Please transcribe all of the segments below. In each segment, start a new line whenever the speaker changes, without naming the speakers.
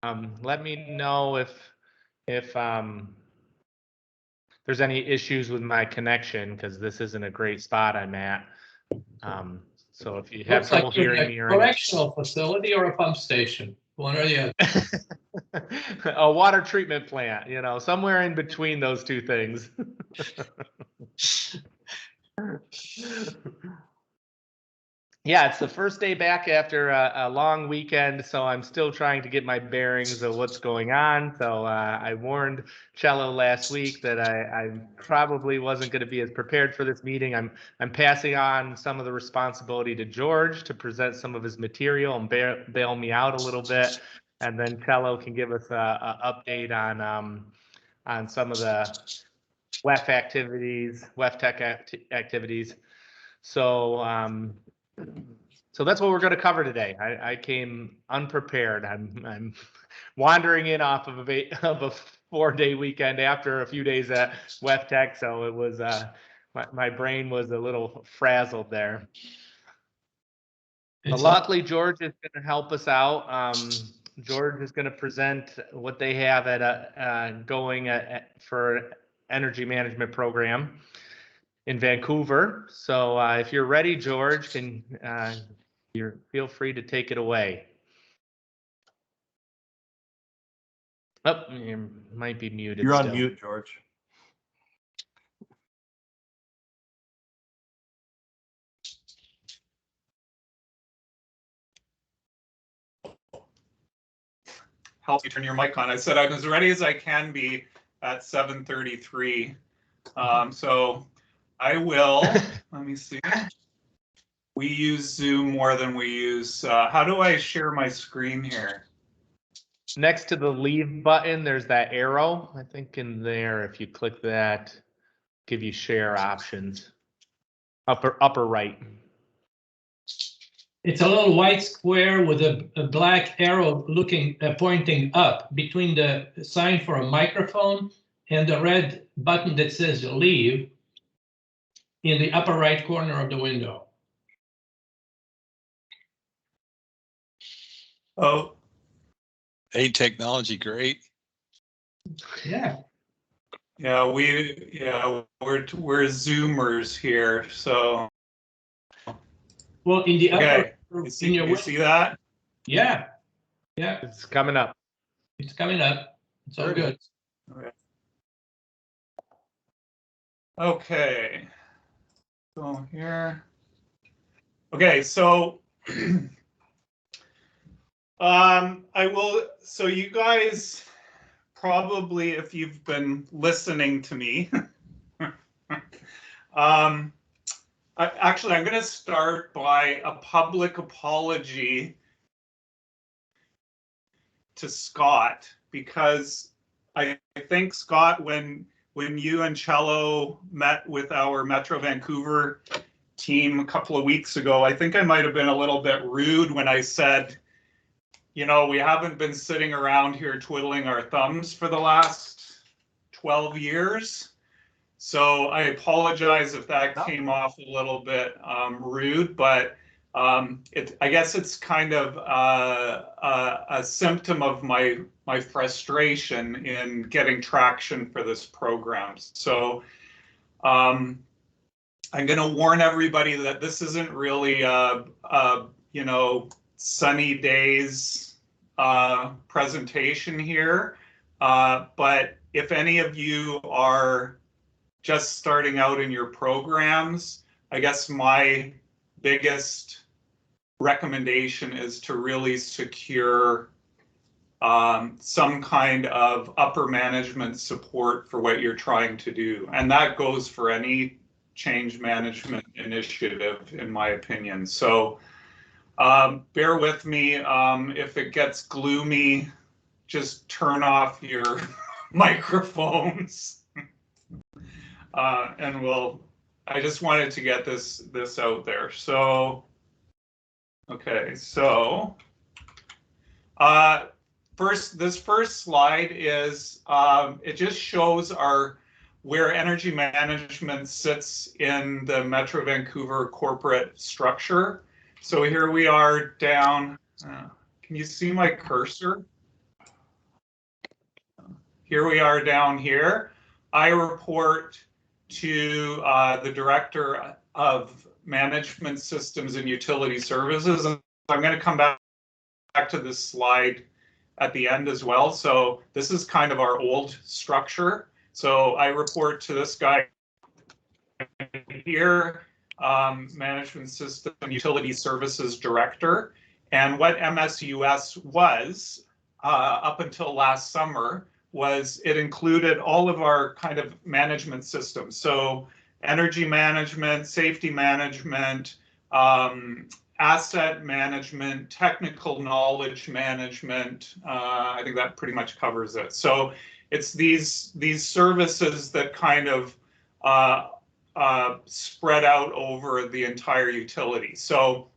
Let me know if there's any issues with my connection, because this isn't a great spot I'm at. So if you have
Looks
trouble
like you're in
hearing
a
me or
correctional facility or a pump station, one or the other.
a water treatment plant, somewhere in between those two things. Yeah, it's the first day back after a long weekend, so I'm still trying to get my bearings of what's going on. So I warned Cello last week that I probably wasn't going to be as prepared for this meeting. I'm passing on some of the responsibility to George to present some of his material and bail me out a little bit, and then Cello can give us a update on some of the WEF tech activities. So that's what we're going to cover today. I came unprepared. I'm wandering in off of a 4-day weekend after a few days at WEF Tech, so it was my brain was a little frazzled there. But luckily, George is going to help us out. George is going to present what they have at going for energy management program in Vancouver. So if you're ready, George, feel free to take it away. Oh, you might be muted.
You're on mute, George.
Help you turn your mic on. I said I'm as ready as I can be at 7:33. So I will, let me see. We use Zoom more than we use, how do I share my screen here?
Next to the leave button, there's that arrow. I think in there, if you click that, give you share options. Upper right.
It's a little white square with a black arrow pointing up between the sign for a microphone and the red button that says leave in the upper right corner of the window.
Oh.
Hey, technology, great.
Yeah.
Yeah, we're Zoomers here, so.
Well, in the
okay.
upper,
you see that?
Yeah. Yeah.
It's coming up.
It's coming up. It's all good.
Okay. So here. Okay, so so you guys probably, if you've been listening to me, actually, I'm going to start by a public apology to Scott, because I think, Scott, when you and Cello met with our Metro Vancouver team a couple of weeks ago, I think I might have been a little bit rude when I said, we haven't been sitting around here twiddling our thumbs for the last 12 years. So I apologize if that came off a little bit rude, but I guess it's kind of a symptom of my frustration in getting traction for this program. So I'm going to warn everybody that this isn't really sunny days presentation here, but if any of you are just starting out in your programs, I guess my biggest recommendation is to really secure some kind of upper management support for what you're trying to do. And that goes for any change management initiative, in my opinion. So bear with me. If it gets gloomy, just turn off your microphones. And I just wanted to get this out there. So, okay, so this first slide is, it just shows where energy management sits in the Metro Vancouver corporate structure. So here we are down, can you see my cursor? here we are down here. I report to the Director of Management Systems and Utility Services. And I'm going to come back to this slide at the end as well. So this is kind of our old structure. So I report to this guy here, Management System and Utility Services Director. And what MSUS was up until last summer was it included all of our kind of management systems. So energy management, safety management, asset management, technical knowledge management. I think that pretty much covers it. So it's these services that kind of spread out over the entire utility. So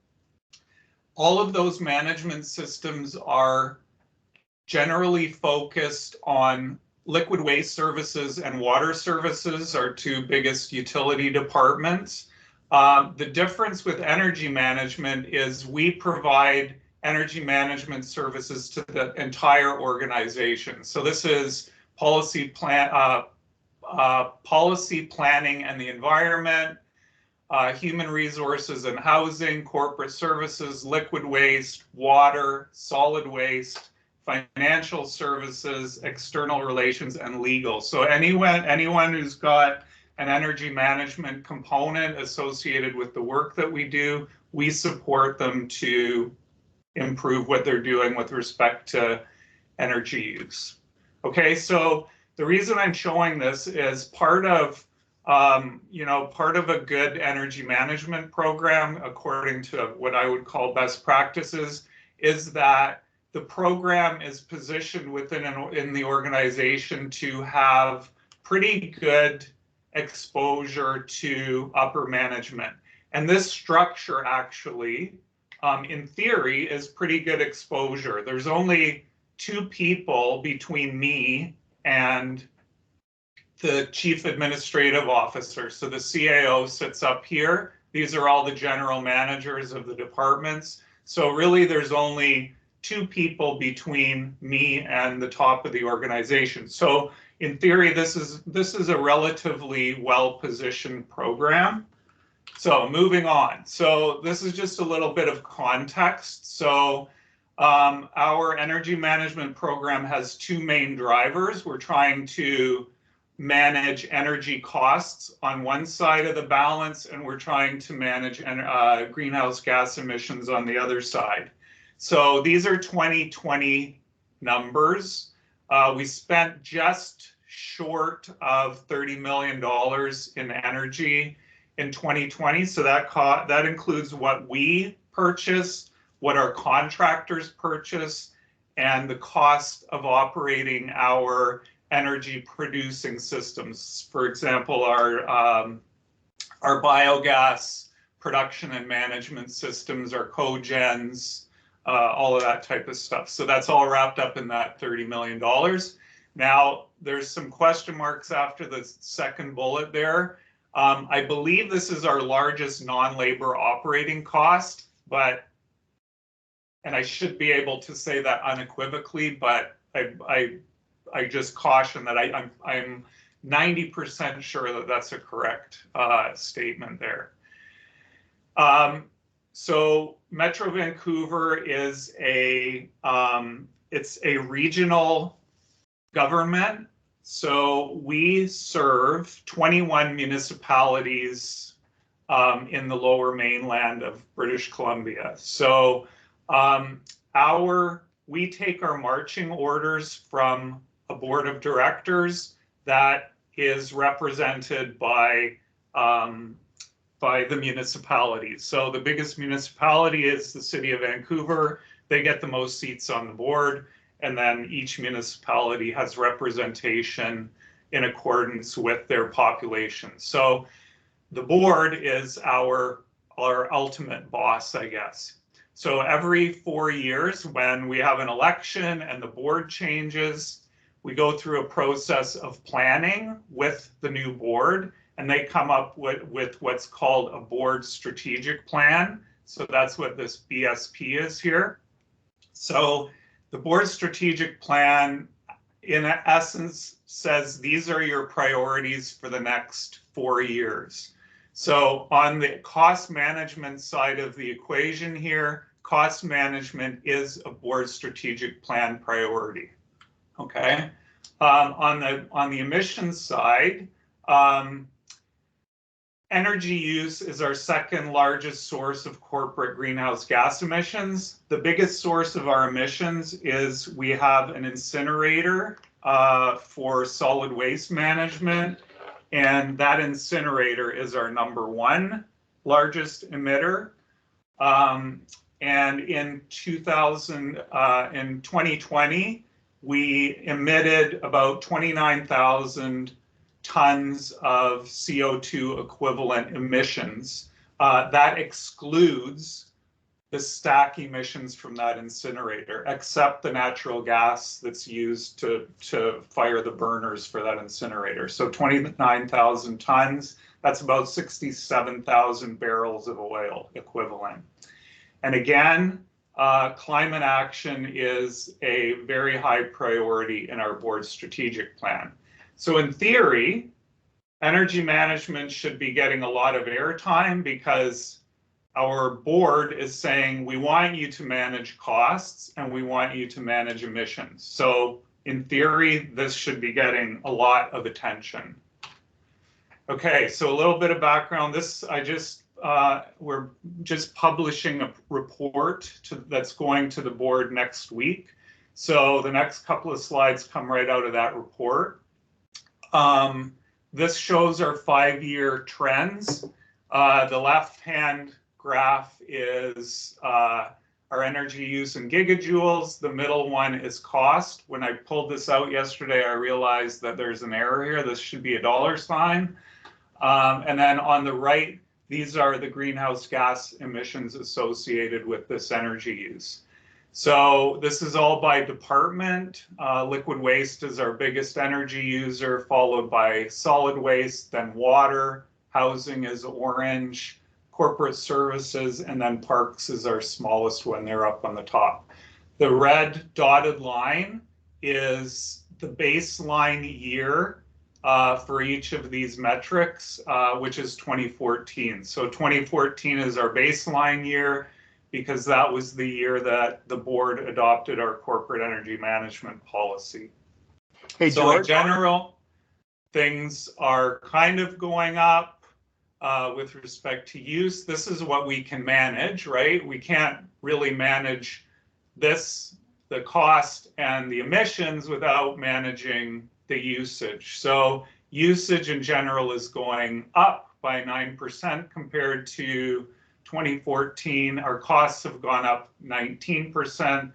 all of those management systems are generally focused on liquid waste services and water services, our two biggest utility departments. The difference with energy management is we provide energy management services to the entire organization. So this is policy planning and the environment, human resources and housing, corporate services, liquid waste, water, solid waste, financial services, external relations, and legal. So anyone who's got an energy management component associated with the work that we do, we support them to improve what they're doing with respect to energy use. Okay, so the reason I'm showing this is part of part of a good energy management program, according to what I would call best practices, is that the program is positioned in the organization to have pretty good exposure to upper management. And this structure actually, in theory, is pretty good exposure. There's only two people between me and the Chief Administrative Officer. So the CAO sits up here. These are all the general managers of the departments. So really there's only two people between me and the top of the organization. So in theory, this is a relatively well-positioned program. So moving on. So this is just a little bit of context. So our energy management program has two main drivers. We're trying to manage energy costs on one side of the balance, and we're trying to manage greenhouse gas emissions on the other side. So these are 2020 numbers. We spent just short of $30 million in energy in 2020. So that includes what we purchase, what our contractors purchase, and the cost of operating our energy producing systems. For example, our biogas production and management systems, our cogens, all of that type of stuff. So that's all wrapped up in that $30 million. Now, there's some question marks after the second bullet there. I believe this is our largest non-labor operating cost, and I should be able to say that unequivocally, but I just caution that I'm 90% sure that that's a correct statement there. So Metro Vancouver is it's a regional government. So we serve 21 municipalities in the lower mainland of British Columbia. So we take our marching orders from a board of directors that is represented by the municipalities. So the biggest municipality is the city of Vancouver. They get the most seats on the board, and then each municipality has representation in accordance with their population. So the board is our ultimate boss, I guess. So every 4 years, when we have an election and the board changes, we go through a process of planning with the new board, and they come up with what's called a board strategic plan. So that's what this BSP is here. So the board strategic plan in essence says these are your priorities for the next 4 years. So on the cost management side of the equation here, cost management is a board strategic plan priority. Okay. On the emissions side, energy use is our second largest source of corporate greenhouse gas emissions. The biggest source of our emissions is we have an incinerator for solid waste management, and that incinerator is our #1 largest emitter. And in 2020, we emitted about 29,000 tons of CO2 equivalent emissions. That excludes the stack emissions from that incinerator, except the natural gas that's used to fire the burners for that incinerator. So 29,000 tons, that's about 67,000 barrels of oil equivalent. And again, climate action is a very high priority in our board's strategic plan. So in theory, energy management should be getting a lot of airtime because our board is saying we want you to manage costs and we want you to manage emissions. So in theory, this should be getting a lot of attention. Okay, so a little bit of background. We're just publishing a report that's going to the board next week. So the next couple of slides come right out of that report. This shows our 5-year trends. The left-hand graph is our energy use in gigajoules. The middle one is cost. When I pulled this out yesterday, I realized that there's an error here. This should be a $sign. And then on the right, these are the greenhouse gas emissions associated with this energy use. So this is all by department. Liquid waste is our biggest energy user, followed by solid waste, then water. Housing is orange, corporate services, and then parks is our smallest one. They're up on the top. The red dotted line is the baseline year for each of these metrics, which is 2014. So 2014 is our baseline year because that was the year that the board adopted our corporate energy management policy.
Hey,
so
George.
in general, things are kind of going up with respect to use. This is what we can manage, right? We can't really manage this, the cost and the emissions without managing the usage. So usage in general is going up by 9% compared to 2014. Our costs have gone up 19%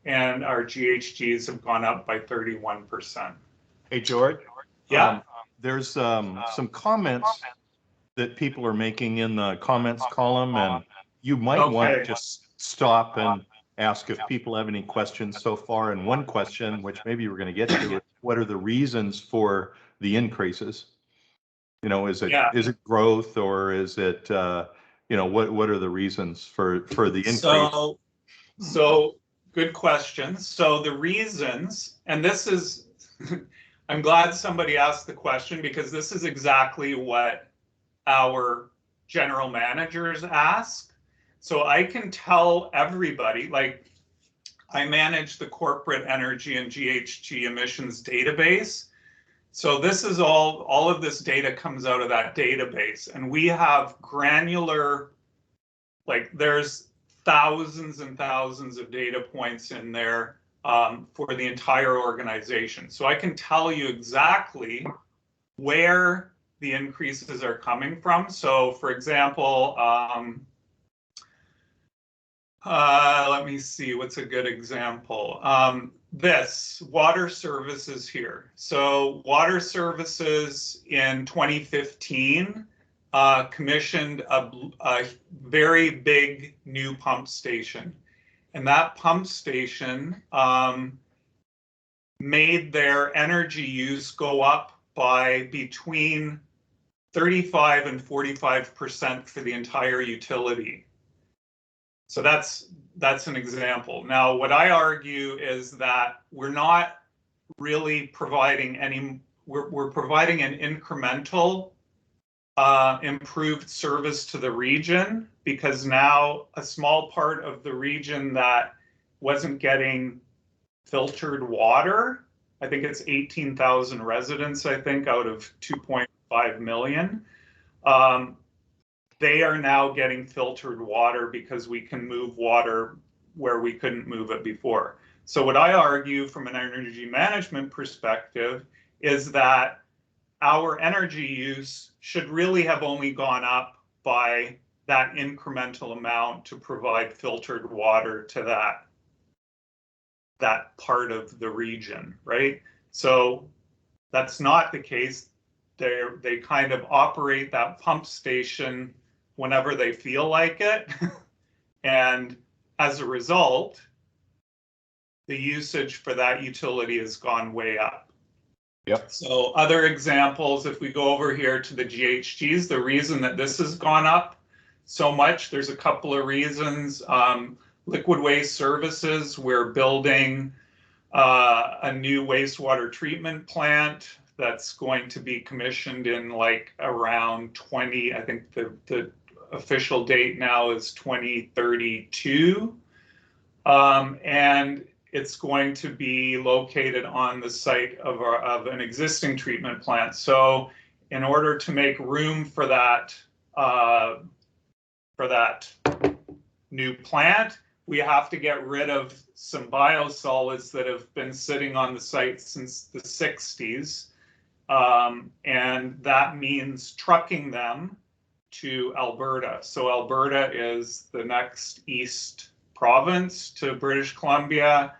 and our GHGs have gone up by 31%.
Hey, George.
Yeah.
There's some comments that people are making in the comments column, and you might want to just stop and ask if people have any questions so far. And one question, which maybe we're going to get to, is what are the reasons for the increases? You know, is it growth, or is it you know, what are the reasons for the increase?
So good question. So the reasons, and this is I'm glad somebody asked the question because this is exactly what our general managers ask. So I can tell everybody, like, I manage the corporate energy and GHG emissions database. So this is all of this data comes out of that database, and we have granular, like there's thousands and thousands of data points in there for the entire organization. So I can tell you exactly where the increases are coming from. So for example, let me see, what's a good example? This water services here. So water services in 2015 commissioned a very big new pump station. And that pump station made their energy use go up by between 35 and 45% for the entire utility. So that's an example. Now, what I argue is that we're not really providing any, we're providing an incremental improved service to the region, because now a small part of the region that wasn't getting filtered water, I think it's 18,000 residents, I think, out of 2.5 million. They are now getting filtered water because we can move water where we couldn't move it before. So what I argue from an energy management perspective is that our energy use should really have only gone up by that incremental amount to provide filtered water to that part of the region, right? So that's not the case. They kind of operate that pump station whenever they feel like it. And as a result, the usage for that utility has gone way up.
Yep.
So other examples, if we go over here to the GHGs, the reason that this has gone up so much, there's a couple of reasons. Liquid waste services, we're building a new wastewater treatment plant that's going to be commissioned in like around I think the official date now is 2032. And it's going to be located on the site of an existing treatment plant. So in order to make room for that new plant, we have to get rid of some biosolids that have been sitting on the site since the 60s. And that means trucking them to Alberta. So Alberta is the next east province to British Columbia,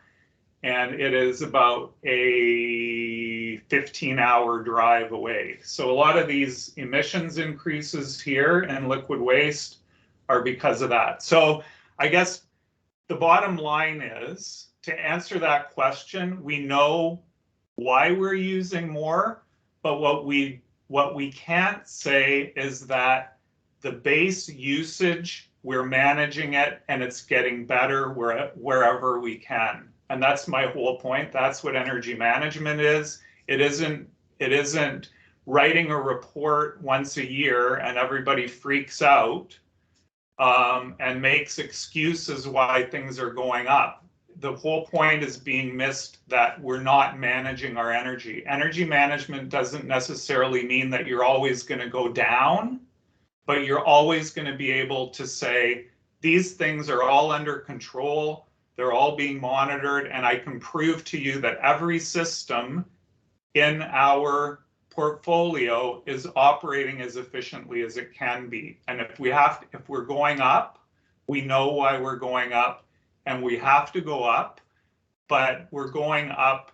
and it is about a 15-hour drive away. So a lot of these emissions increases here in liquid waste are because of that. So I guess the bottom line is, to answer that question, we know why we're using more, but what we can't say is that the base usage, we're managing it and it's getting better wherever we can. And that's my whole point. That's what energy management is. It isn't writing a report once a year and everybody freaks out and makes excuses why things are going up. The whole point is being missed, that we're not managing our energy. Energy management doesn't necessarily mean that you're always going to go down, but you're always going to be able to say, these things are all under control, they're all being monitored, and I can prove to you that every system in our portfolio is operating as efficiently as it can be. And if we're going up, we know why we're going up, and we have to go up, but we're going up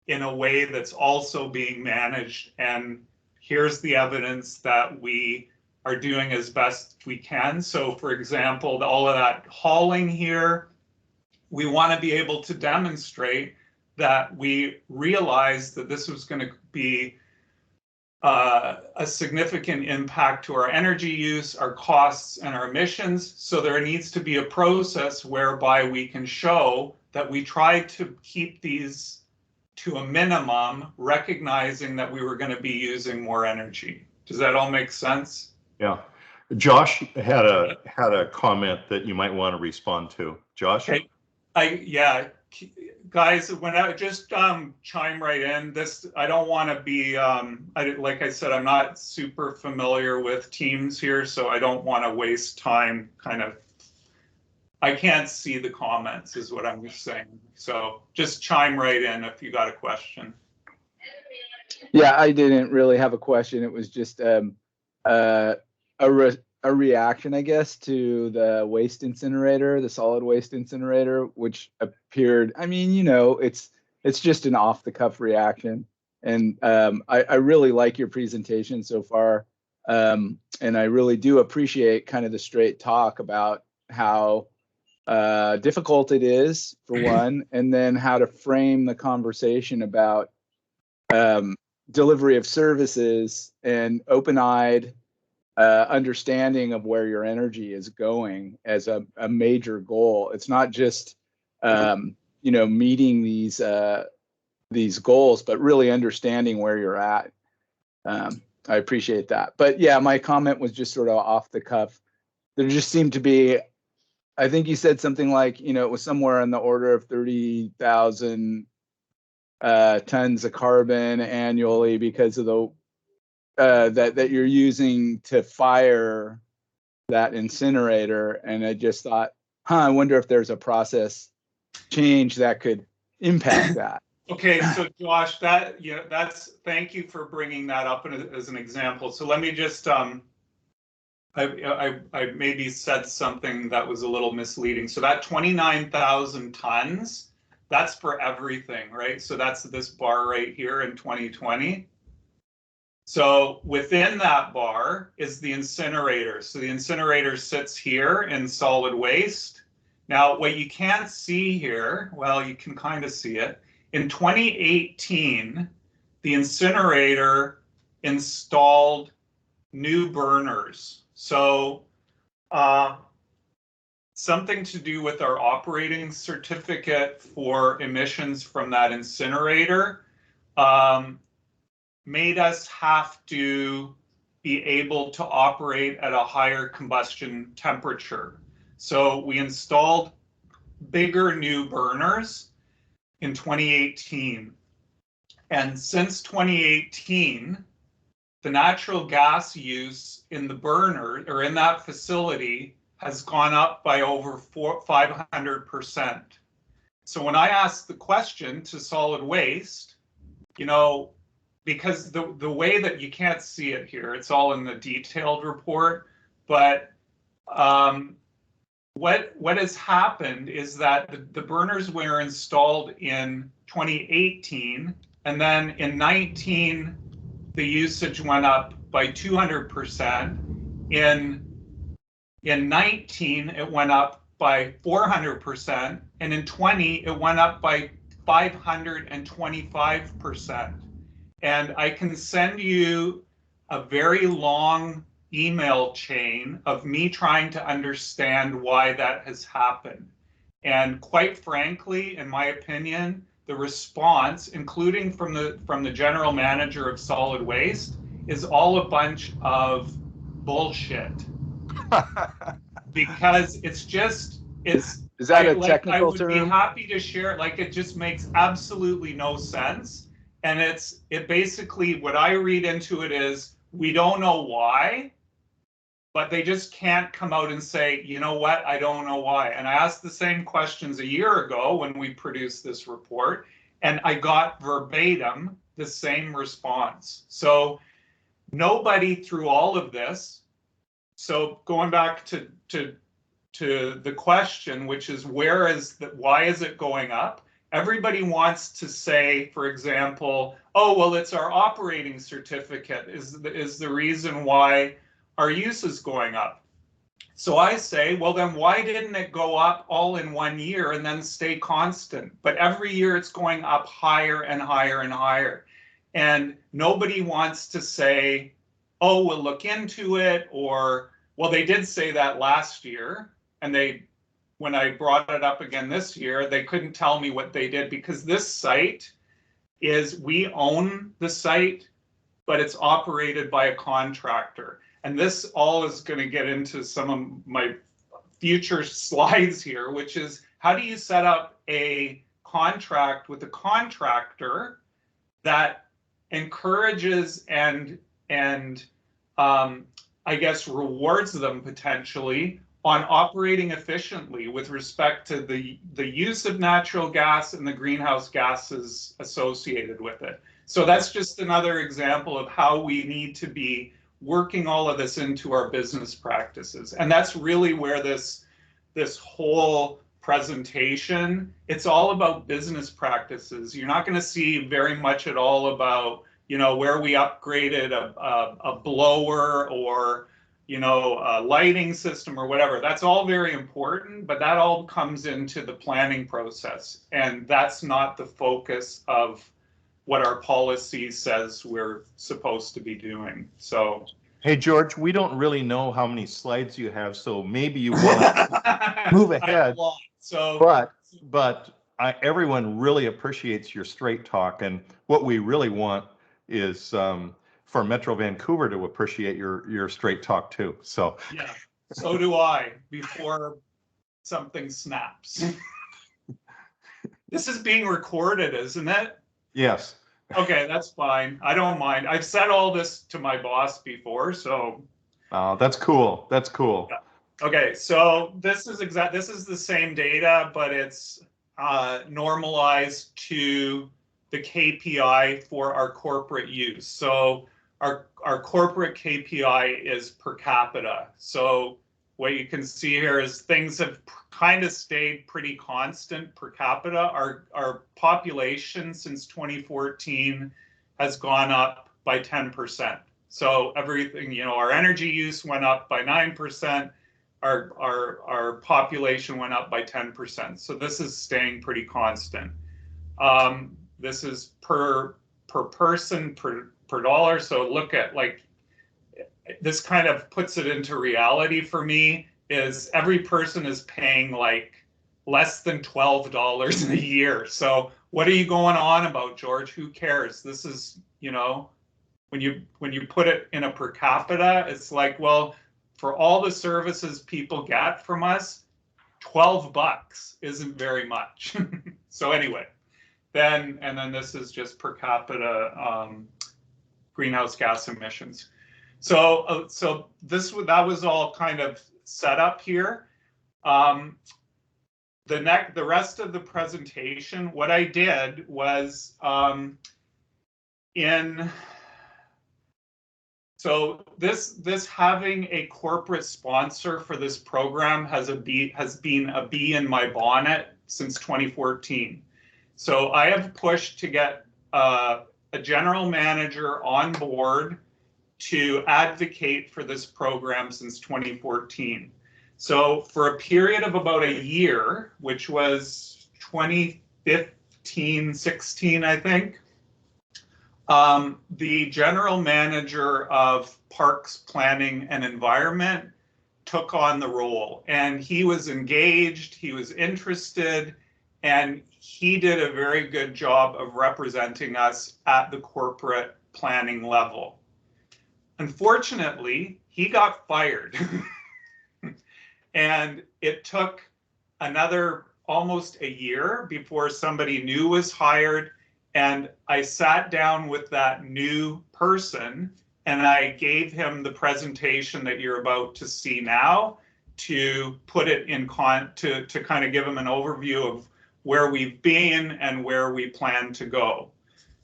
in a way that's also being managed. And here's the evidence that we are doing as best we can. So for example, all of that hauling here, we want to be able to demonstrate that we realize that this was going to be a significant impact to our energy use, our costs, and our emissions. So there needs to be a process whereby we can show that we tried to keep these to a minimum, recognizing that we were going to be using more energy. Does that all make sense?
Yeah. Josh had a comment that you might want to respond to. Josh?
Okay. Guys, when I just chime right in, I don't want to be, like I said, I'm not super familiar with Teams here, so I don't want to waste time I can't see the comments is what I'm just saying. So just chime right in if you got a question.
Yeah, I didn't really have a question. It was just a reaction, I guess, to the waste incinerator, the solid waste incinerator, which appeared, I mean, you know, it's just an off the cuff reaction. And I really like your presentation so far. And I really do appreciate kind of the straight talk about how difficult it is, for one, and then how to frame the conversation about delivery of services and open-eyed understanding of where your energy is going as a major goal. It's not just you know, meeting these these goals, but really understanding where you're at. I appreciate that. But yeah, my comment was just sort of off the cuff. There just seemed to be, I think you said something like, you know, it was somewhere in the order of 30,000 tons of carbon annually because of the that you're using to fire that incinerator. And I just thought, I wonder if there's a process change that could impact that.
Okay, so Josh, thank you for bringing that up as an example. So let me just I maybe said something that was a little misleading. So that 29,000 tons, that's for everything, right? So that's this bar right here in 2020. So within that bar is the incinerator. So the incinerator sits here in solid waste. Now, what you can't see here, well, you can kind of see it. In 2018, the incinerator installed new burners. So something to do with our operating certificate for emissions from that incinerator made us have to be able to operate at a higher combustion temperature. So we installed bigger new burners in 2018. And since 2018, the natural gas use in the burner or in that facility has gone up by over 500%. So when I asked the question to solid waste, you know, because the way that you can't see it here, it's all in the detailed report, but what has happened is that the burners were installed in 2018, and then in 19, the usage went up by 200%. In 19, it went up by 400%, and in 20, it went up by 525%. And I can send you a very long email chain of me trying to understand why that has happened. And quite frankly, in my opinion, the response, including from the general manager of solid waste, is all a bunch of bullshit. Because it's just, is
that a technical
I would
term?
be happy to share it. Like, it just makes absolutely no sense. And it basically, what I read into it is, we don't know why, but they just can't come out and say, you know what, I don't know why. And I asked the same questions a year ago when we produced this report, and I got verbatim the same response. So nobody through all of this, so going back to the question, which is why is it going up? Everybody wants to say, for example, oh, well, it's our operating certificate is the reason why our use is going up. So I say, well, then why didn't it go up all in 1 year and then stay constant? But every year it's going up higher and higher and higher. And nobody wants to say, oh, we'll look into it, or, well, they did say that last year, and when I brought it up again this year, they couldn't tell me what they did, because this site we own the site, but it's operated by a contractor. And this all is going to get into some of my future slides here, which is, how do you set up a contract with a contractor that encourages and I guess rewards them potentially on operating efficiently with respect to the use of natural gas and the greenhouse gases associated with it. So that's just another example of how we need to be working all of this into our business practices. And that's really where this whole presentation, it's all about business practices. You're not going to see very much at all about, you know, where we upgraded a blower or, you know, a lighting system or whatever. That's all very important, but that all comes into the planning process. And that's not the focus of what our policy says we're supposed to be doing. So,
hey, George, we don't really know how many slides you have, so maybe you want to move ahead.
So,
But everyone really appreciates your straight talk, and what we really want is for Metro Vancouver to appreciate your straight talk too. So
yeah, so do I. Before something snaps. This is being recorded, isn't it?
yes.
Okay, that's fine. I don't mind. I've said all this to my boss before, so.
That's cool. That's cool.
Okay, so this is the same data, but it's normalized to the KPI for our corporate use. So our corporate KPI is per capita. So what you can see here is things have kind of stayed pretty constant per capita. Our population since 2014 has gone up by 10%. So everything, our energy use went up by 9%. Our population went up by 10%. So this is staying pretty constant. This is per person per dollar. So look at, like, this kind of puts it into reality for me, is every person is paying like less than $12 a year. So what are you going on about, George? Who cares? This is, when you put it in a per capita, it's like, well, for all the services people get from us, $12 isn't very much. So anyway, then this is just per capita greenhouse gas emissions. So that was all kind of set up here. The rest of the presentation, what I did was so this having a corporate sponsor for this program has been a bee in my bonnet since 2014. So I have pushed to get a general manager on board to advocate for this program since 2014. So for a period of about a year, which was 2015, 16, I think, the general manager of Parks Planning and Environment took on the role, and he was engaged, he was interested, and he did a very good job of representing us at the corporate planning level. Unfortunately, he got fired. And it took another almost a year before somebody new was hired. And I sat down with that new person and I gave him the presentation that you're about to see now to put it in to kind of give him an overview of where we've been and where we plan to go.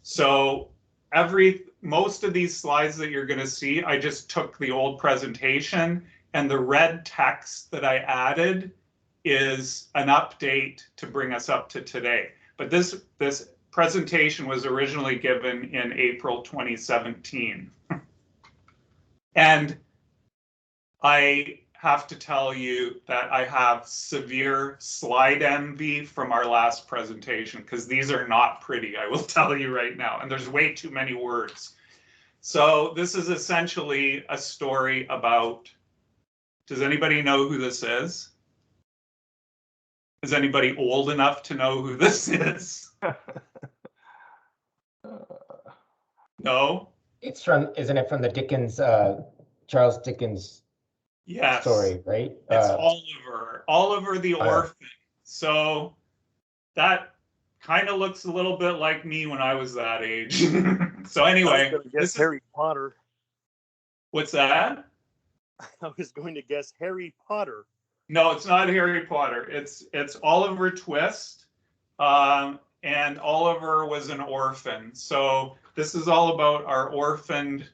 So most of these slides that you're going to see, I just took the old presentation, and the red text that I added is an update to bring us up to today. But this presentation was originally given in April 2017. And I have to tell you that I have severe slide envy from our last presentation, because these are not pretty, I will tell you right now, and there's way too many words. So this is essentially a story about, does anybody know who this is? Is anybody old enough to know who this is? No?
It's from, isn't it from the Dickens, Charles Dickens
Yes.
story, right?
It's Oliver the orphan. So that kind of looks a little bit like me when I was that age. So anyway,
this is Harry Potter.
What's that?
I was going to guess Harry Potter.
No, it's not Harry Potter. It's Oliver Twist, and Oliver was an orphan. So this is all about our orphaned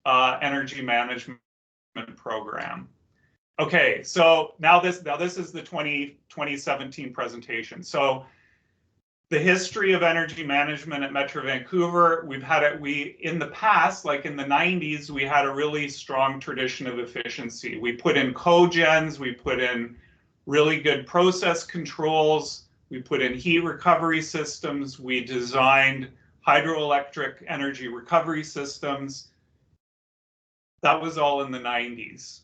energy management program. Okay, so now this is the 2017 presentation. So the history of energy management at Metro Vancouver, in the past, like in the 90s, we had a really strong tradition of efficiency. We put in cogens, we put in really good process controls, we put in heat recovery systems, we designed hydroelectric energy recovery systems. That was all in the 90s.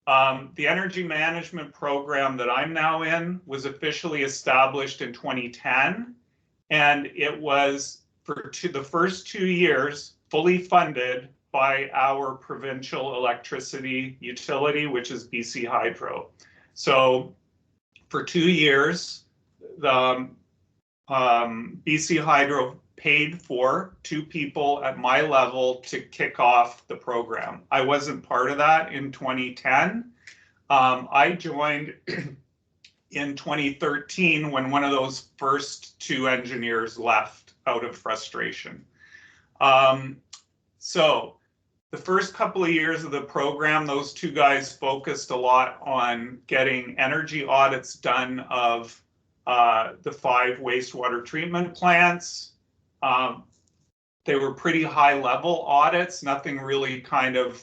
The energy management program that I'm now in was officially established in 2010, and it was for the first 2 years fully funded by our provincial electricity utility, which is BC Hydro. So for 2 years, the BC Hydro paid for 2 people at my level to kick off the program. I wasn't part of that in 2010. I joined in 2013 when one of those first 2 engineers left out of frustration. So the first couple of years of the program, those 2 guys focused a lot on getting energy audits done of the 5 wastewater treatment plants. They were pretty high level audits, nothing really kind of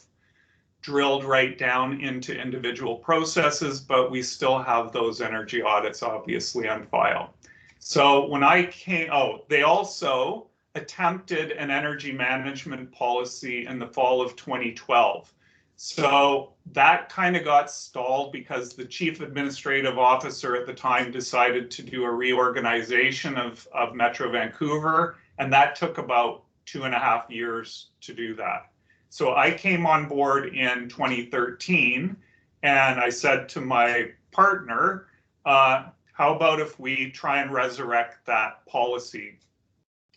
drilled right down into individual processes, but we still have those energy audits obviously on file. So when I came, they also attempted an energy management policy in the fall of 2012. So that kind of got stalled because the chief administrative officer at the time decided to do a reorganization of Metro Vancouver, and that took about 2.5 years to do that. So I came on board in 2013, and I said to my partner, how about if we try and resurrect that policy?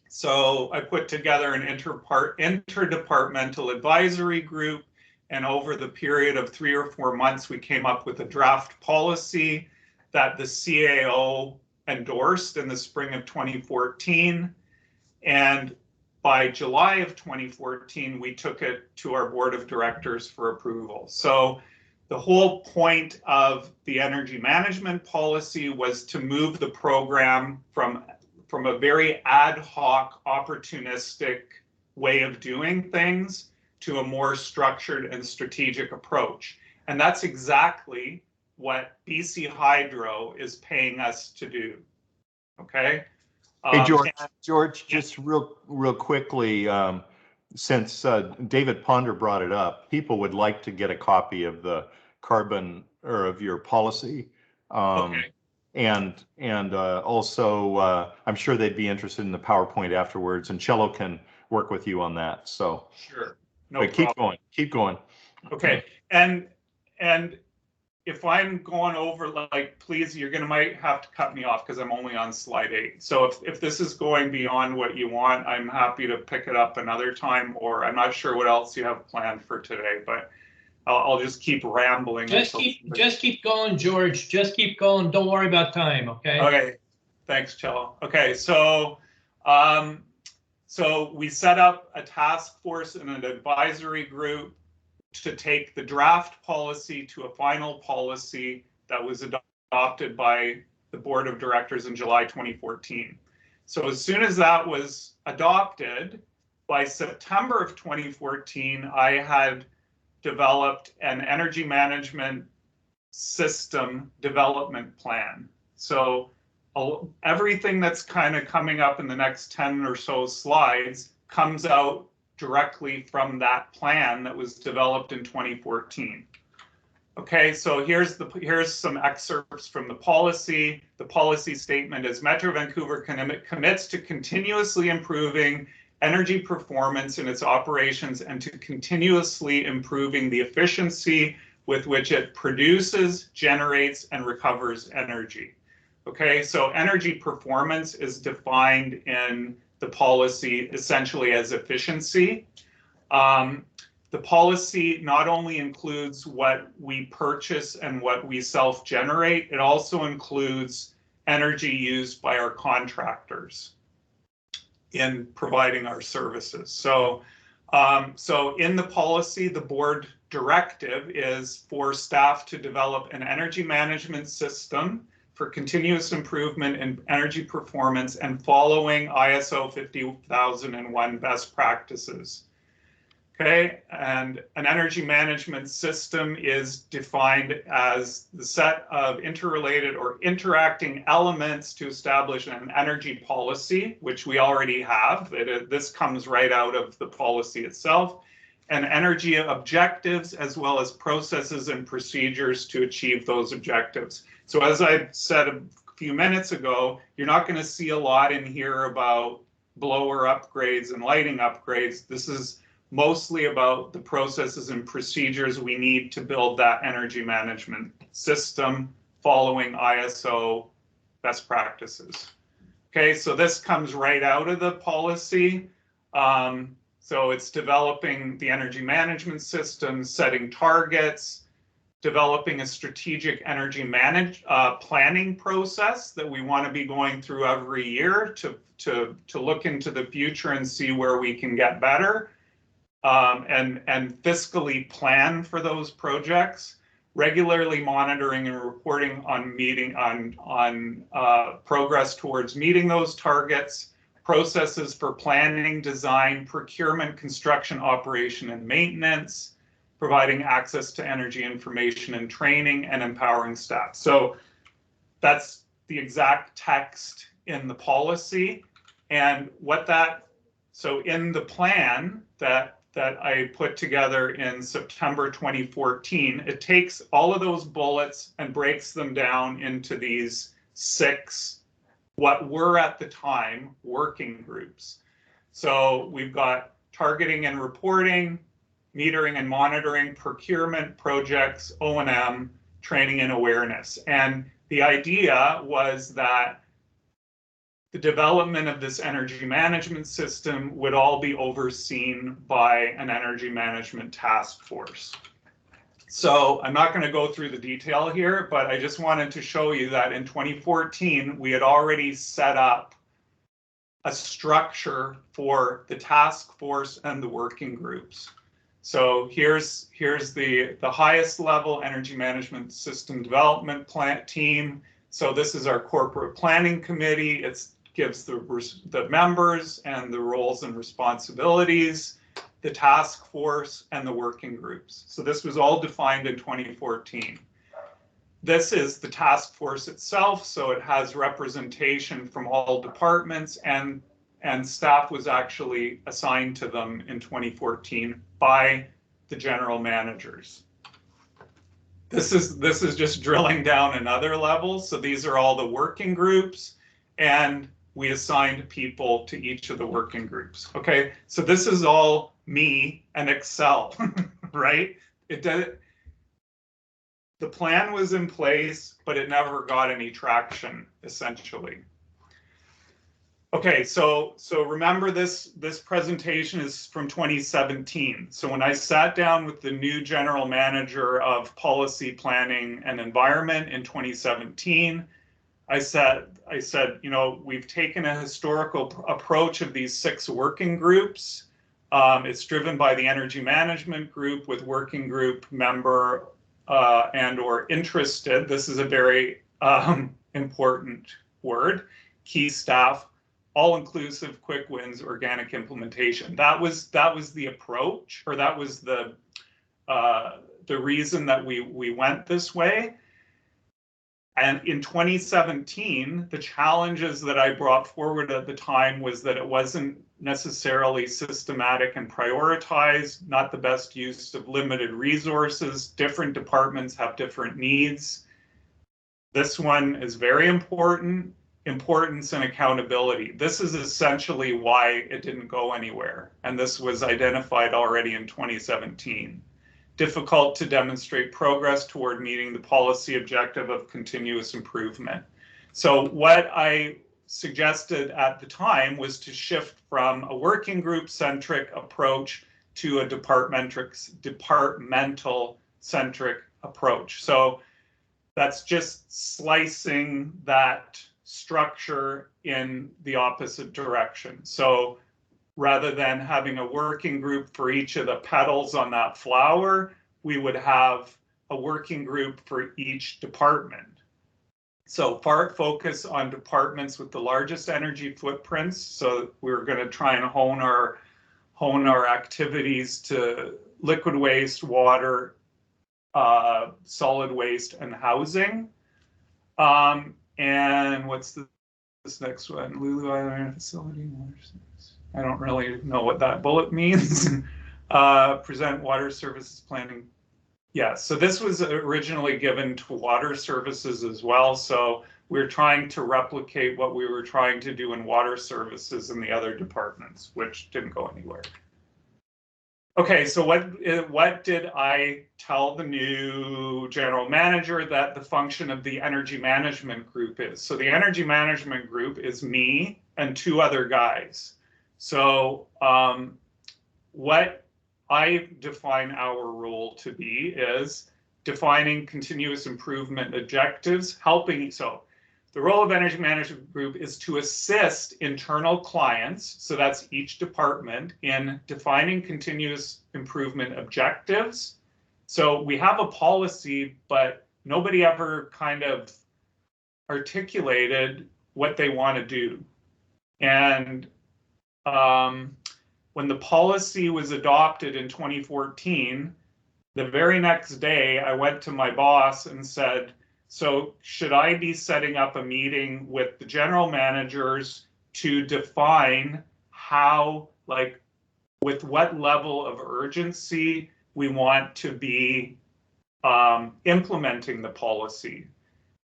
So I put together an interdepartmental advisory group, and over the period of 3 or 4 months, we came up with a draft policy that the CAO endorsed in the spring of 2014. And by July of 2014, we took it to our board of directors for approval. So the whole point of the energy management policy was to move the program from a very ad hoc, opportunistic way of doing things to a more structured and strategic approach. And that's exactly what BC Hydro is paying us to do. Okay.
Hey, George, just real quickly, since David Ponder brought it up, people would like to get a copy of the carbon or of your policy.
Okay.
And also, I'm sure they'd be interested in the PowerPoint afterwards, and Cello can work with you on that. So
sure, no
but
problem.
keep going.
Okay, and if I'm going over, like, please, might have to cut me off because I'm only on slide 8. So if this is going beyond what you want, I'm happy to pick it up another time, or I'm not sure what else you have planned for today, but I'll just keep rambling.
Just keep going, George. Just keep going. Don't worry about time, okay?
Okay, thanks, Cello. Okay, so so we set up a task force and an advisory group to take the draft policy to a final policy that was adopted by the board of directors in July 2014. So as soon as that was adopted, by September of 2014, I had developed an energy management system development plan. So everything that's kind of coming up in the next 10 or so slides comes out directly from that plan that was developed in 2014. Okay, so here's some excerpts from the policy. The policy statement is Metro Vancouver commits to continuously improving energy performance in its operations and to continuously improving the efficiency with which it produces, generates, and recovers energy. Okay, so energy performance is defined in the policy essentially as efficiency. The policy not only includes what we purchase and what we self-generate, it also includes energy used by our contractors in providing our services. So, so in the policy, the board directive is for staff to develop an energy management system for continuous improvement in energy performance and following ISO 50001 best practices. Okay, and an energy management system is defined as the set of interrelated or interacting elements to establish an energy policy, which we already have. This comes right out of the policy itself, and energy objectives, as well as processes and procedures to achieve those objectives. So as I said a few minutes ago, you're not going to see a lot in here about blower upgrades and lighting upgrades. This is mostly about the processes and procedures we need to build that energy management system following ISO best practices. Okay, so this comes right out of the policy. So it's developing the energy management system, setting targets, developing a strategic energy planning process that we want to be going through every year to look into the future and see where we can get better, and fiscally plan for those projects, regularly monitoring and reporting on progress towards meeting those targets, processes for planning, design, procurement, construction, operation, and maintenance, providing access to energy information and training, and empowering staff. So that's the exact text in the policy. And so in the plan that I put together in September 2014, it takes all of those bullets and breaks them down into these 6, what were at the time, working groups. So we've got targeting and reporting, metering and monitoring, procurement, projects, O&M, training and awareness. And the idea was that the development of this energy management system would all be overseen by an energy management task force. So I'm not going to go through the detail here, but I just wanted to show you that in 2014, we had already set up a structure for the task force and the working groups. So here's the highest level energy management system development team. So this is our corporate planning committee. It gives the members and the roles and responsibilities, the task force, and the working groups. So this was all defined in 2014. This is the task force itself, so it has representation from all departments, and staff was actually assigned to them in 2014 by the general managers. This is just drilling down another level. So these are all the working groups, and we assigned people to each of the working groups. Okay, so this is all me and Excel, right? The plan was in place, but it never got any traction, essentially. Okay, so remember this presentation is from 2017. So when I sat down with the new general manager of policy planning and environment in 2017, I said, you know, we've taken a historical approach of these 6 working groups. It's driven by the energy management group with working group member and or interested. This is a very important word. Key staff, all-inclusive, quick wins, organic implementation. That was the approach, or that was the reason that we went this way. And in 2017, the challenges that I brought forward at the time was that it wasn't necessarily systematic and prioritized, not the best use of limited resources. Different departments have different needs. This one is very important, importance and accountability. This is essentially why it didn't go anywhere. And this was identified already in 2017. Difficult to demonstrate progress toward meeting the policy objective of continuous improvement. So what I suggested at the time was to shift from a working group centric approach to a departmental centric approach. So that's just slicing that structure in the opposite direction. So rather than having a working group for each of the petals on that flower, we would have a working group for each department. So focus on departments with the largest energy footprints. So we're going to try and hone our activities to liquid waste, water, solid waste, and housing. And what's this next one? Lulu Island facility. I don't really know what that bullet means. Present water services planning. Yeah, so this was originally given to water services as well. So we're trying to replicate what we were trying to do in water services in the other departments, which didn't go anywhere. Okay, so what did I tell the new general manager that the function of the energy management group is? So the energy management group is me and 2 other guys. So what I define our role to be is defining continuous improvement objectives, helping. So the role of energy management group is to assist internal clients, so that's each department, in defining continuous improvement objectives. So we have a policy, but nobody ever kind of articulated what they want to do. And when the policy was adopted in 2014, the very next day I went to my boss and said, so should I be setting up a meeting with the general managers to define how, like, with what level of urgency we want to be implementing the policy?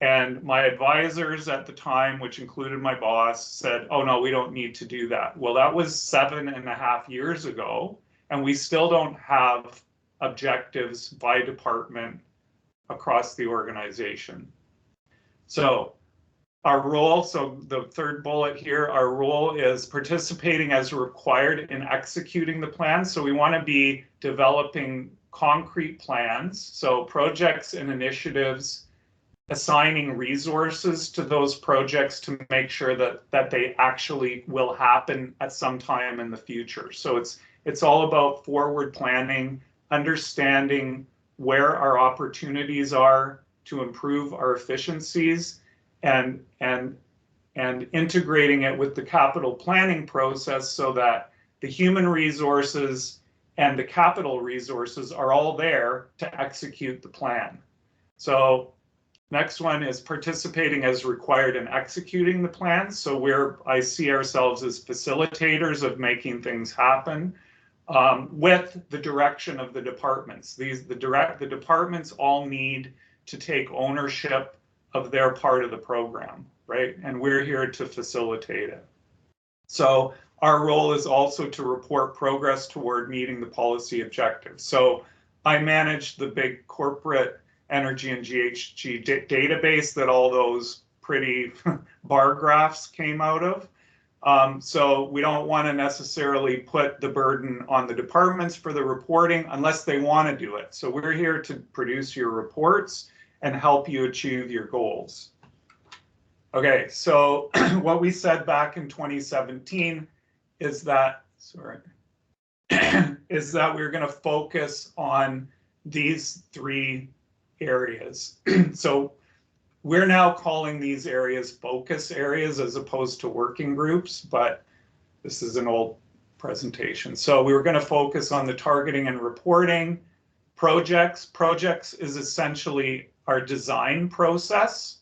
And my advisors at the time, which included my boss, said, oh no, we don't need to do that. Well, that was 7.5 years ago, and we still don't have objectives by department across the organization. So our role, so the third bullet here, our role is participating as required in executing the plan. So we want to be developing concrete plans, so projects and initiatives, assigning resources to those projects to make sure that they actually will happen at some time in the future. So it's all about forward planning, understanding where our opportunities are to improve our efficiencies, and integrating it with the capital planning process so that the human resources and the capital resources are all there to execute the plan. So next one is participating as required in executing the plan. So I see ourselves as facilitators of making things happen. With the direction of the departments. The departments all need to take ownership of their part of the program, right? And we're here to facilitate it. So our role is also to report progress toward meeting the policy objectives. So I manage the big corporate energy and GHG database that all those pretty bar graphs came out of. So we don't want to necessarily put the burden on the departments for the reporting unless they want to do it. So we're here to produce your reports and help you achieve your goals. Okay, so what we said back in 2017 is that, is that we're going to focus on these 3 areas. So we're now calling these areas focus areas as opposed to working groups, but this is an old presentation. So we were going to focus on the targeting and reporting, projects. Projects is essentially our design process,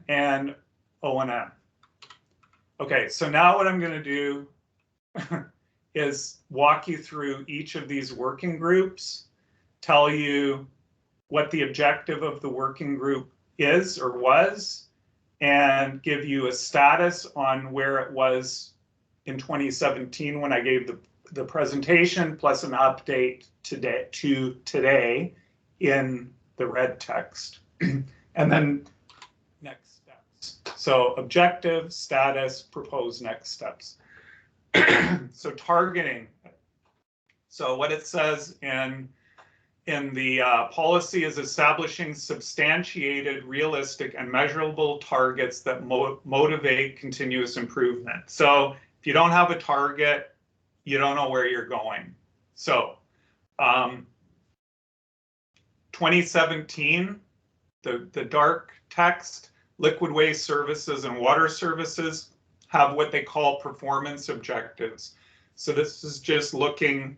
and O&M. Okay, so now what I'm going to do is walk you through each of these working groups, tell you what the objective of the working group is or was, and give you a status on where it was in 2017 when I gave the presentation, plus an update today in the red text. And then next steps. So objective, status, proposed next steps. So targeting. So what it says in the policy is establishing substantiated, realistic, and measurable targets that motivate continuous improvement. So if you don't have a target, you don't know where you're going. So 2017, the dark text, liquid waste services and water services have what they call performance objectives. So this is just looking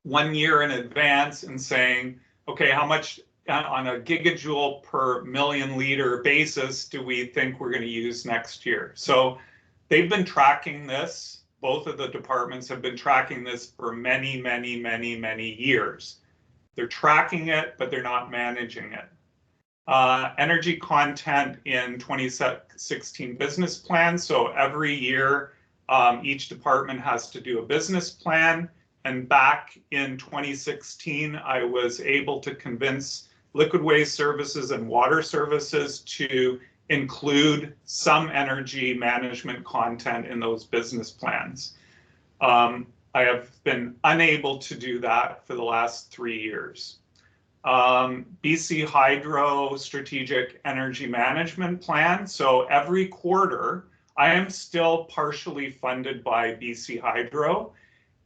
1 year in advance and saying, okay, how much on a gigajoule per million liter basis do we think we're going to use next year? So they've been tracking this. both of the departments have been tracking this for many, many, many, many years. They're tracking it, but they're not managing it. Energy content in 2016 business plan. So every year, each department has to do a business plan. And back in 2016, I was able to convince liquid waste services and water services to include some energy management content in those business plans. I have been unable to do that for the last 3 years. BC Hydro Strategic Energy Management Plan. So every quarter, I am still partially funded by BC Hydro.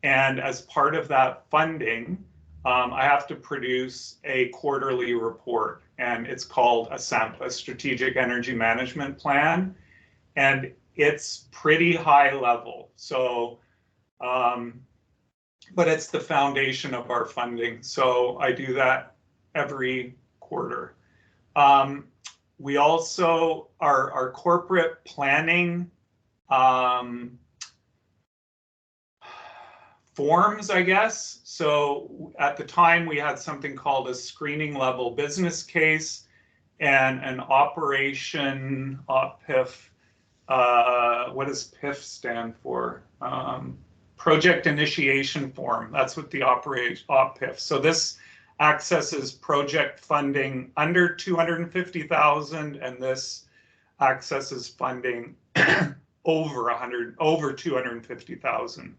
And as part of that funding, I have to produce a quarterly report, and it's called a SEMP, a Strategic Energy Management Plan. And it's pretty high level. So, but it's the foundation of our funding. So I do that every quarter. We also, our corporate planning forms, I guess. So at the time we had something called a screening level business case and an operation PIF. What does PIF stand for? Project initiation form. That's what the PIF. So this accesses project funding under 250,000, and this accesses funding over 250,000.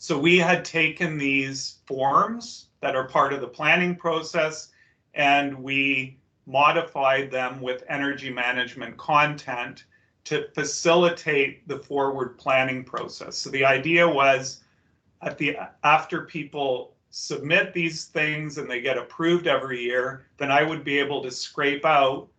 So we had taken these forms that are part of the planning process, and we modified them with energy management content to facilitate the forward planning process. So the idea was after people submit these things and they get approved every year, then I would be able to scrape out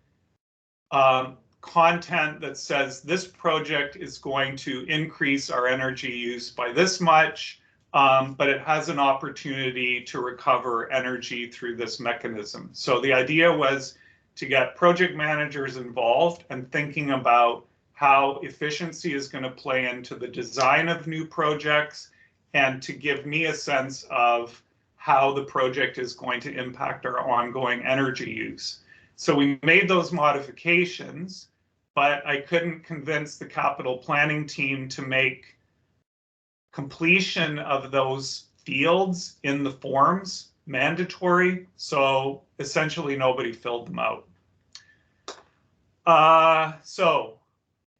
content that says this project is going to increase our energy use by this much, but it has an opportunity to recover energy through this mechanism. So the idea was to get project managers involved and thinking about how efficiency is going to play into the design of new projects, and to give me a sense of how the project is going to impact our ongoing energy use. So we made those modifications, but I couldn't convince the capital planning team to make completion of those fields in the forms mandatory. So essentially nobody filled them out. So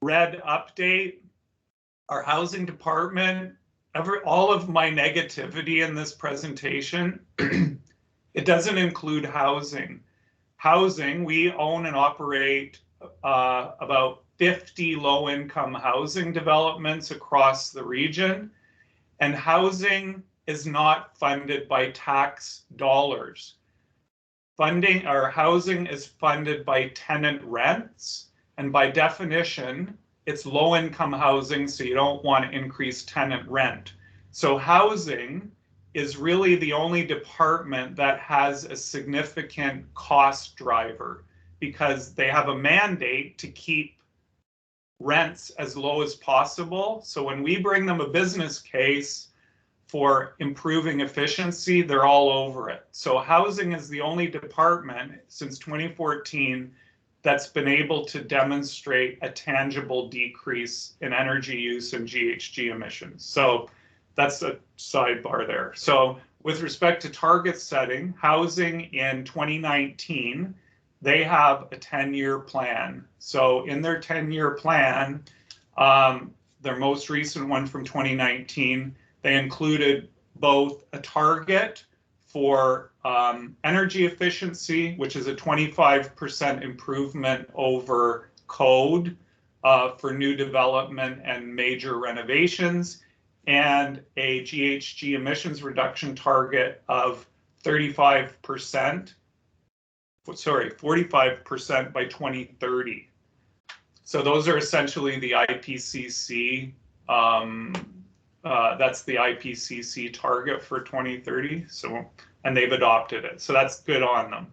red update, our housing department, all of my negativity in this presentation, it doesn't include housing. Housing, we own and operate about 50 low-income housing developments across the region, and housing is not funded by tax dollars. Funding our housing is funded by tenant rents, and by definition, it's low-income housing, so you don't want to increase tenant rent. So housing is really the only department that has a significant cost driver, because they have a mandate to keep rents as low as possible. So when we bring them a business case for improving efficiency, they're all over it. So housing is the only department since 2014 that's been able to demonstrate a tangible decrease in energy use and GHG emissions. So that's a sidebar there. So with respect to target setting, housing in 2019, they have a 10-year plan. So in their 10-year plan, their most recent one from 2019, they included both a target for energy efficiency, which is a 25% improvement over code for new development and major renovations, and a GHG emissions reduction target of 45%, sorry, 45% by 2030. So those are essentially the IPCC, that's the IPCC target for 2030. So, and they've adopted it. So that's good on them.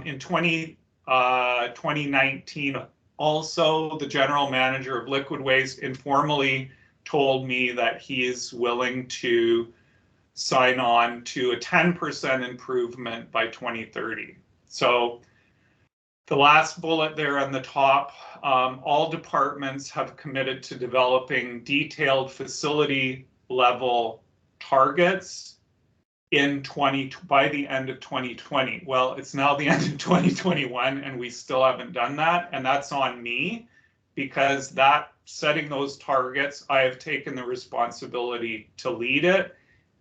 In 2019, also the general manager of liquid waste informally told me that he is willing to sign on to a 10% improvement by 2030. So the last bullet there on the top, all departments have committed to developing detailed facility level targets by the end of 2020. Well, it's now the end of 2021 and we still haven't done that. And that's on me, because setting those targets, I have taken the responsibility to lead it.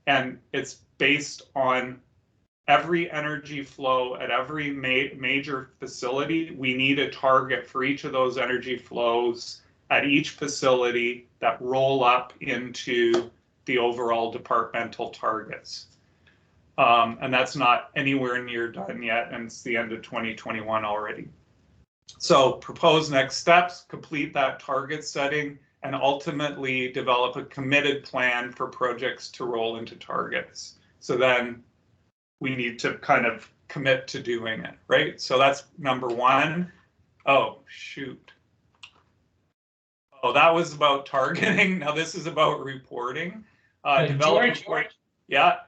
And it's based on every energy flow at every major facility. We need a target for each of those energy flows at each facility that roll up into the overall departmental targets. And that's not anywhere near done yet, and it's the end of 2021 already. So propose next steps, complete that target setting, and ultimately develop a committed plan for projects to roll into targets. So then we need to kind of commit to doing it, right? So that's number one. Oh, shoot. Oh, that was about targeting. Now this is about reporting.
George,
yeah.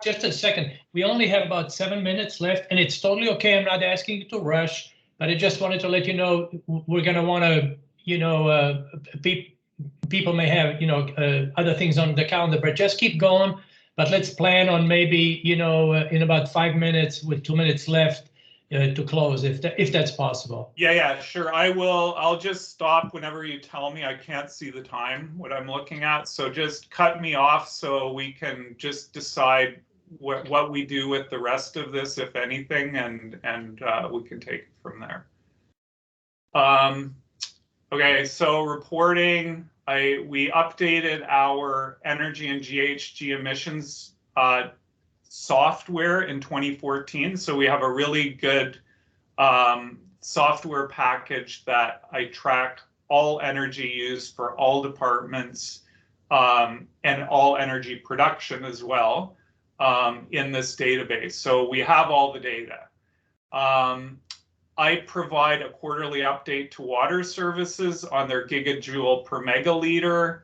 Just a second. We only have about 7 minutes left, and it's totally okay. I'm not asking you to rush, but I just wanted to let you know we're going to want to, you know, people may have, you know, other things on the calendar, but just keep going. But let's plan on maybe, you know, in about 5 minutes with 2 minutes left to close, if that's possible.
Yeah, sure. I will. I'll just stop whenever you tell me. I can't see the time, what I'm looking at. So just cut me off so we can just decide what we do with the rest of this, if anything, and we can take it from there. Okay, so reporting. We updated our energy and GHG emissions software in 2014. So we have a really good software package that I track all energy use for all departments and all energy production as well in this database. So we have all the data. I provide a quarterly update to water services on their gigajoule per megaliter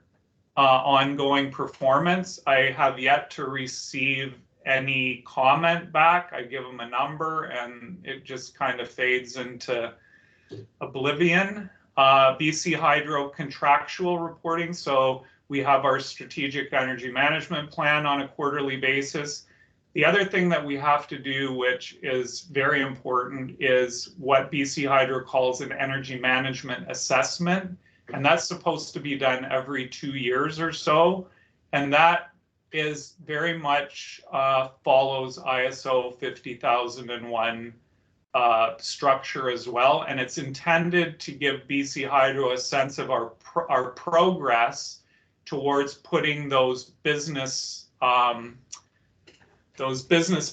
ongoing performance. I have yet to receive any comment back. I give them a number and it just kind of fades into oblivion. BC Hydro contractual reporting. So we have our strategic energy management plan on a quarterly basis. The other thing that we have to do, which is very important, is what BC Hydro calls an energy management assessment. And that's supposed to be done every 2 years or so. And that is very much follows ISO 50001 structure as well. And it's intended to give BC Hydro a sense of our progress towards putting those business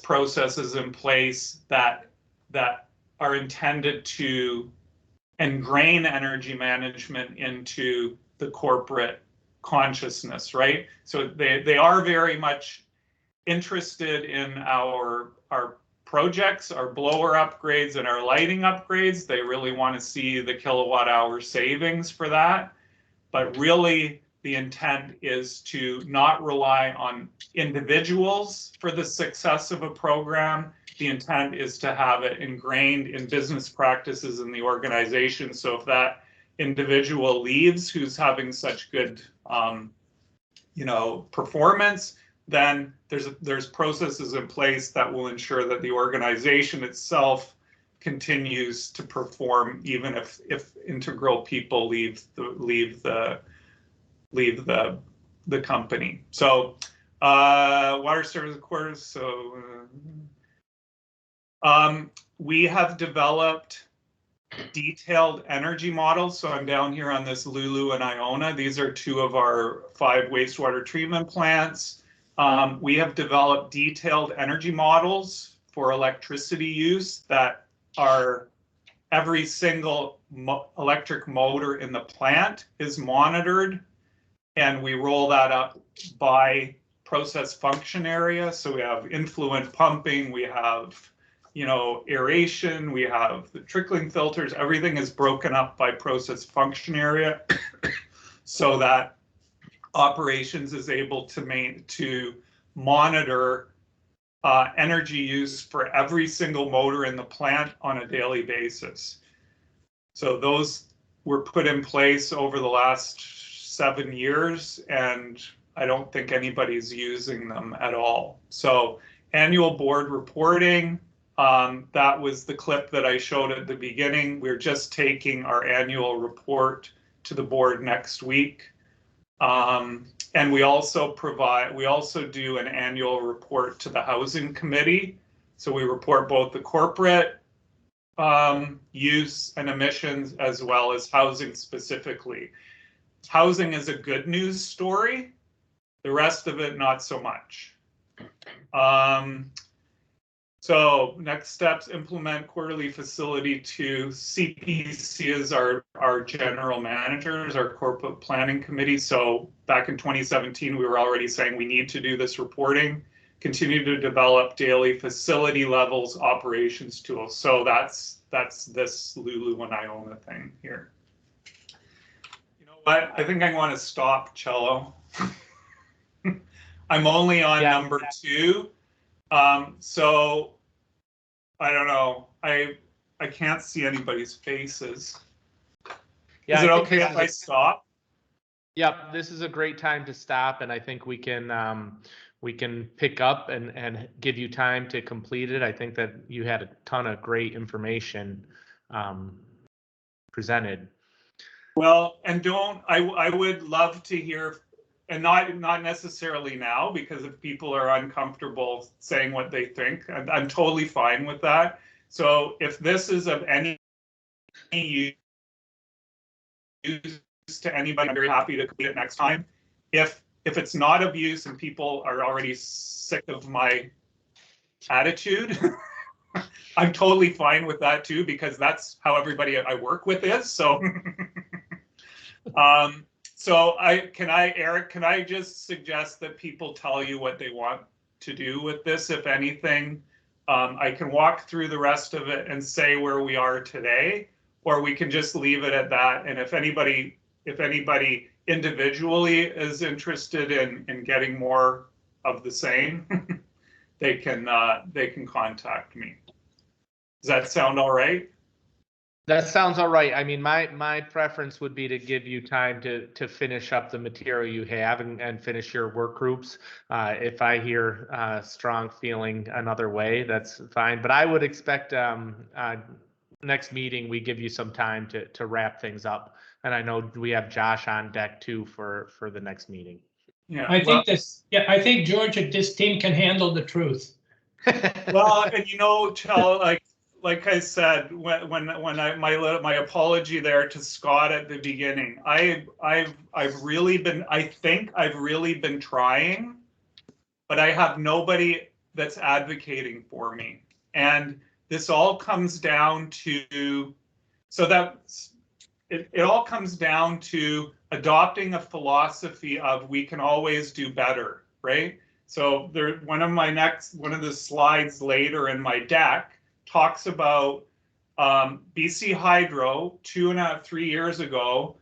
processes in place that are intended to ingrain energy management into the corporate consciousness, right? So they are very much interested in our projects, our blower upgrades and our lighting upgrades. They really want to see the kilowatt hour savings for that. But really, the intent is to not rely on individuals for the success of a program. The intent is to have it ingrained in business practices in the organization. So if that individual leaves who's having such good performance, then there's processes in place that will ensure that the organization itself continues to perform even if integral people leave the company. So water service quarters. So we have developed detailed energy models. So I'm down here on this Lulu and Iona. These are 2 of our 5 wastewater treatment plants. We have developed detailed energy models for electricity use that are every single electric motor in the plant is monitored, and we roll that up by process function area. So we have influent pumping, we have aeration, we have the trickling filters, everything is broken up by process function area so that operations is able to monitor energy use for every single motor in the plant on a daily basis. So those were put in place over the last 7 years, and I don't think anybody's using them at all. So annual board reporting, that was the clip that I showed at the beginning. We're just taking our annual report to the board next week. And we also do an annual report to the housing committee. So we report both the corporate use and emissions as well as housing specifically. Housing is a good news story. The rest of it, not so much. So next steps, implement quarterly facility to CPC is our general managers, our corporate planning committee. So back in 2017, we were already saying we need to do this reporting, continue to develop daily facility levels operations tools. So that's this Lulu and Iona thing here. You know what? I think I want to stop, Cello. I'm only on number 2. So I don't know. I can't see anybody's faces. Is it okay if I stop?
Yep, this is a great time to stop, and I think we can pick up and give you time to complete it. I think that you had a ton of great information presented.
Well, and I would love to hear, and not necessarily now, because if people are uncomfortable saying what they think, I'm totally fine with that. So if this is of any use to anybody, I'm very happy to complete it next time. If it's not of use and people are already sick of my attitude, I'm totally fine with that too, because that's how everybody I work with is. So, so Eric, can I just suggest that people tell you what they want to do with this, if anything? I can walk through the rest of it and say where we are today, or we can just leave it at that. And if anybody individually is interested in getting more of the same, they can contact me. Does that sound all right?
That sounds all right. I mean, my preference would be to give you time to finish up the material you have and finish your work groups. If I hear strong feeling another way, that's fine. But I would expect next meeting we give you some time to wrap things up. And I know we have Josh on deck too for the next meeting.
Yeah.
I think George and this team can handle the truth.
Well, and you know, like I said, my apology there to Scott at the beginning. I think I've really been trying, but I have nobody that's advocating for me. And this all comes down to, it all comes down to adopting a philosophy of we can always do better, right? So one of the slides later in my deck talks about BC Hydro 2.5-3 years ago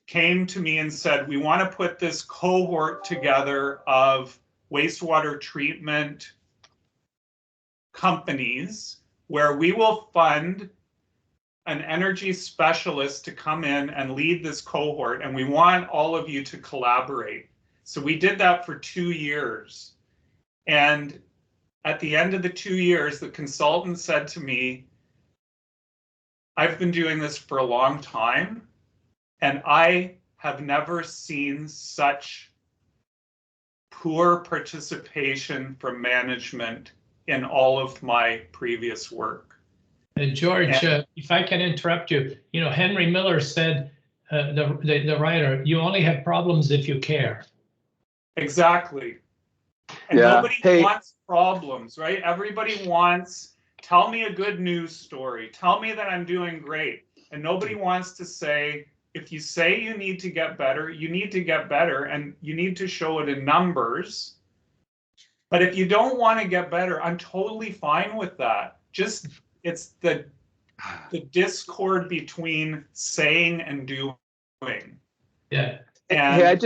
came to me and said, we want to put this cohort together of wastewater treatment companies where we will fund an energy specialist to come in and lead this cohort, and we want all of you to collaborate. So we did that for 2 years. And at the end of the 2 years, the consultant said to me, I've been doing this for a long time, and I have never seen such poor participation from management in all of my previous work.
George, if I can interrupt you, you know, Henry Miller said, the writer, you only have problems if you care.
Exactly. And nobody wants problems, right? Everybody wants, tell me a good news story. Tell me that I'm doing great. And nobody wants to say, if you say you need to get better, you need to get better, and you need to show it in numbers. But if you don't want to get better, I'm totally fine with that. Just, it's the discord between saying and doing.
Yeah.
And
hey, I just